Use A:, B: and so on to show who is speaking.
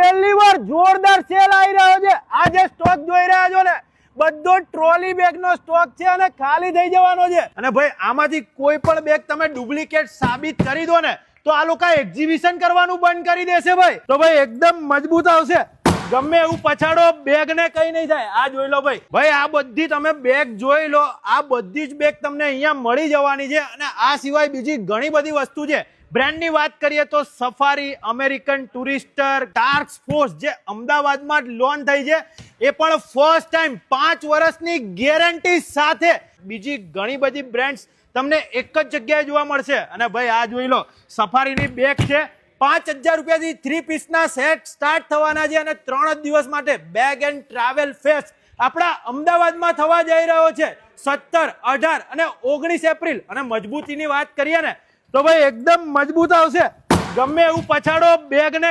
A: પહેલી વાર જોરદાર સેલ આવી રહ્યો છે। આ જે સ્ટોક જોઈ રહ્યા છો ને બધો ટ્રોલી બેગ નો સ્ટોક છે અને ખાલી થઈ જવાનો છે। અને ભાઈ આમાંથી કોઈ પણ બેગ તમે ડુપ્લિકેટ સાબિત કરી દો ને તો આ લોકો એક્ઝિબિશન કરવાનું બંધ કરી દેશે ભાઈ। તો ભાઈ એકદમ મજબૂત આવશે, ગમે એવું પછાડો બેગ ને કઈ નહીં થાય। આ જોઈ લો ભાઈ આ બધી તમે બેગ જોઈ લો, આ બધી જ બેગ તમને અહીંયા મળી જવાની છે। અને આ સિવાય બીજી ઘણી બધી વસ્તુ છે। બ્રાન્ડની વાત કરીએ તો સફારી, અમેરિકન ટુરિસ્ટર, ટાસ્ક ફોર્સ જે અમદાવાદમાં જ લોન્ચ થઈ છે એ પણ ફર્સ્ટ ટાઈમ 5 વર્ષની ગેરંટી સાથે। બીજી ઘણી બધી બ્રાન્ડ્સ તમને એક જ જગ્યાએ જોવા મળશે। અને ભાઈ આ જોઈ લો સફારીની બેગ છે, 5000 રૂપિયાથી 3 પીસના સેટ સ્ટાર્ટ થવાના છે અને 3 જ દિવસ માટે બેગ એન્ડ ટ્રાવેલ ફેસ્ટ આપણા અમદાવાદમાં થવા જઈ રહ્યો છે 17, 18 અને 19 એપ્રિલ। અને મજબૂતીની વાત કરીએ ને તો ભાઈ એકદમ મજબૂત આવશે, ગમે એવું પછાડો બેગ ને